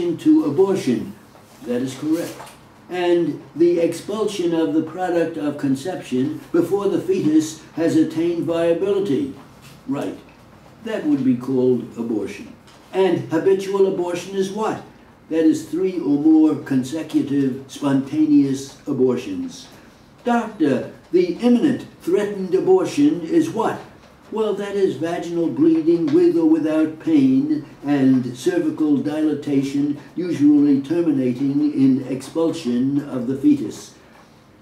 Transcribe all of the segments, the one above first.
relation to abortion. That is correct. And the expulsion of the product of conception before the fetus has attained viability. Right. That would be called abortion. And habitual abortion is what? That is 3 or more consecutive spontaneous abortions. Doctor, the imminent threatened abortion is what? Well, that is vaginal bleeding with or without pain and cervical dilatation, usually terminating in expulsion of the fetus.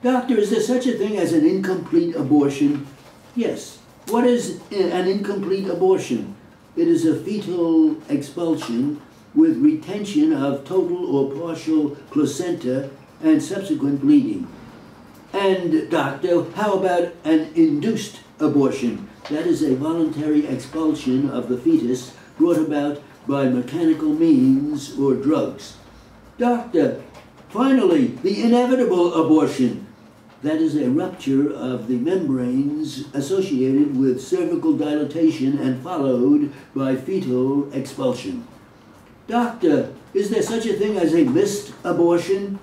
Doctor, is there such a thing as an incomplete abortion? Yes. What is an incomplete abortion? It is a fetal expulsion with retention of total or partial placenta and subsequent bleeding. And doctor, how about an induced abortion? That is a voluntary expulsion of the fetus brought about by mechanical means or drugs. Doctor, finally, the inevitable abortion. That is a rupture of the membranes associated with cervical dilatation and followed by fetal expulsion. Doctor, is there such a thing as a missed abortion?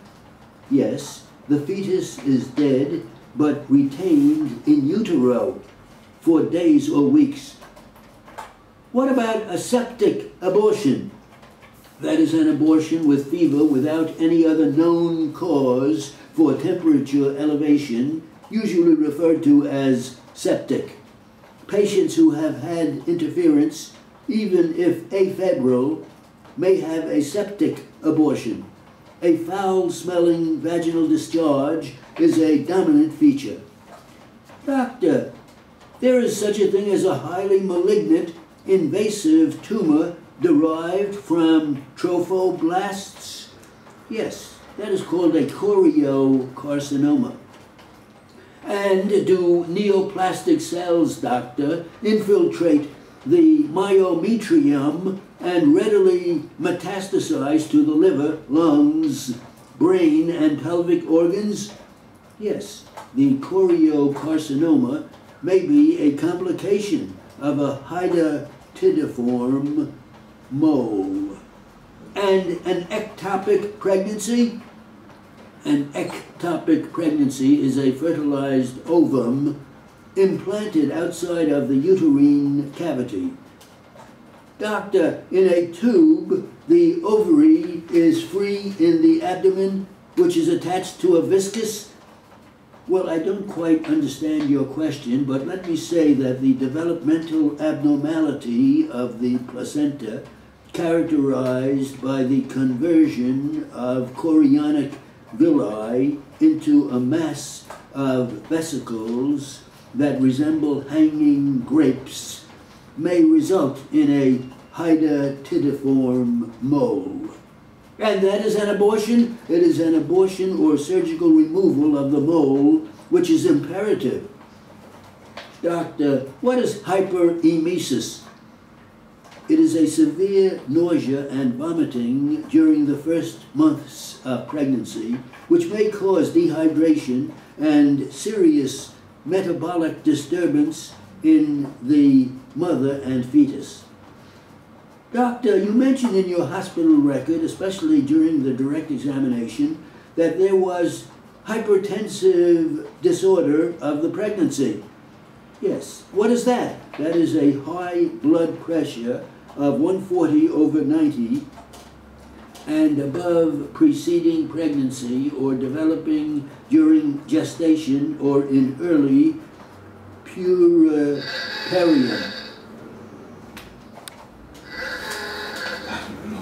Yes, the fetus is dead but retained in utero for days or weeks. What about a septic abortion? That is an abortion with fever without any other known cause for temperature elevation, usually referred to as septic. Patients who have had interference, even if afebrile, may have a septic abortion. A foul-smelling vaginal discharge is a dominant feature. Doctor, there is such a thing as a highly malignant, invasive tumor derived from trophoblasts? Yes, that is called a choriocarcinoma. And do neoplastic cells, doctor, infiltrate the myometrium and readily metastasize to the liver, lungs, brain, and pelvic organs? Yes, the choriocarcinoma may be a complication of a hydatidiform mole. And an ectopic pregnancy? An ectopic pregnancy is a fertilized ovum implanted outside of the uterine cavity. Doctor, in a tube, the ovary is free in the abdomen, which is attached to a viscus? Well, I don't quite understand your question, but let me say that the developmental abnormality of the placenta, characterized by the conversion of chorionic villi into a mass of vesicles that resemble hanging grapes, may result in a hydatidiform mole. And that is an abortion? It is an abortion or surgical removal of the mole, which is imperative. Doctor, what is hyperemesis? It is a severe nausea and vomiting during the first months of pregnancy, which may cause dehydration and serious metabolic disturbance in the mother and fetus. Doctor, you mentioned in your hospital record, especially during the direct examination, that there was hypertensive disorder of the pregnancy. Yes. What is that? That is a high blood pressure of 140/90 and above preceding pregnancy or developing during gestation or in early puerperium.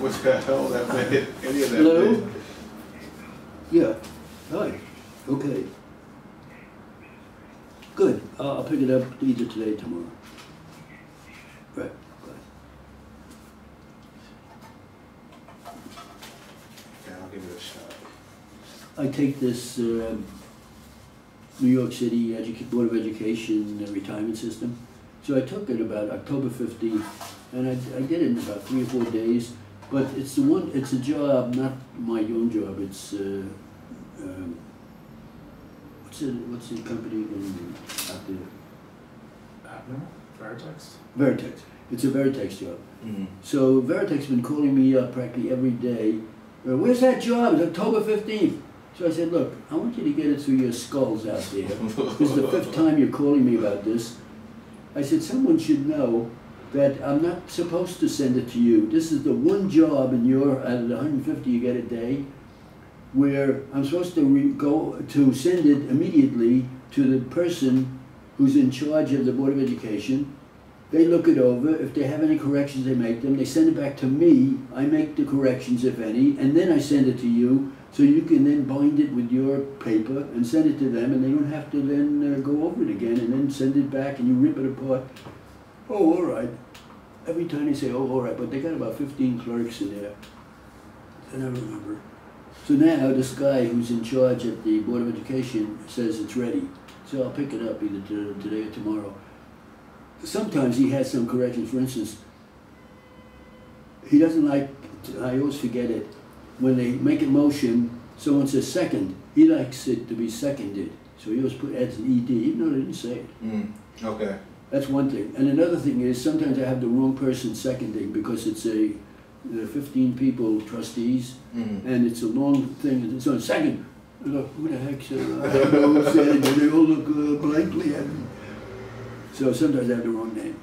What the hell that meant? Any of that? Hello? Meant? Yeah. Hi. Okay. Good. I'll pick it up either today or tomorrow. Right. Bye. Yeah, I'll give it a shot. I take this New York City Board of Education retirement system. So I took it about October 15th, and I did it in about 3 or 4 days. But it's it's a job, not my own job. It's what's the company out there? Abner? Vertex? Vertex. It's a Veritex job. Mm-hmm. So Veritex has been calling me up practically every day. Where's that job? It's October 15th. So I said, look, I want you to get it through your skulls out there. This is the 5th time you're calling me about this. I said, someone should know that I'm not supposed to send it to you. This is the one job in your, out of the 150 you get a day, where I'm supposed to go to send it immediately to the person who's in charge of the Board of Education. They look it over. If they have any corrections, they make them. They send it back to me. I make the corrections, if any, and then I send it to you, so you can then bind it with your paper and send it to them, and they don't have to then go over it again and then send it back and you rip it apart. Oh, all right. Every time they say, oh, all right, but they got about 15 clerks in there. And I remember. So now this guy who's in charge at the Board of Education says it's ready. So I'll pick it up either today or tomorrow. Sometimes he has some corrections. For instance, he doesn't like, I always forget it, when they make a motion, someone says second, he likes it to be seconded. So he always adds an ED, even though they didn't say it. Okay. That's one thing. And another thing is sometimes I have the wrong person seconding because it's there are 15 people, trustees, and it's a long thing. And so second, look, who the heck said it? I don't know who said it, and they all look blankly at me. So sometimes I have the wrong name.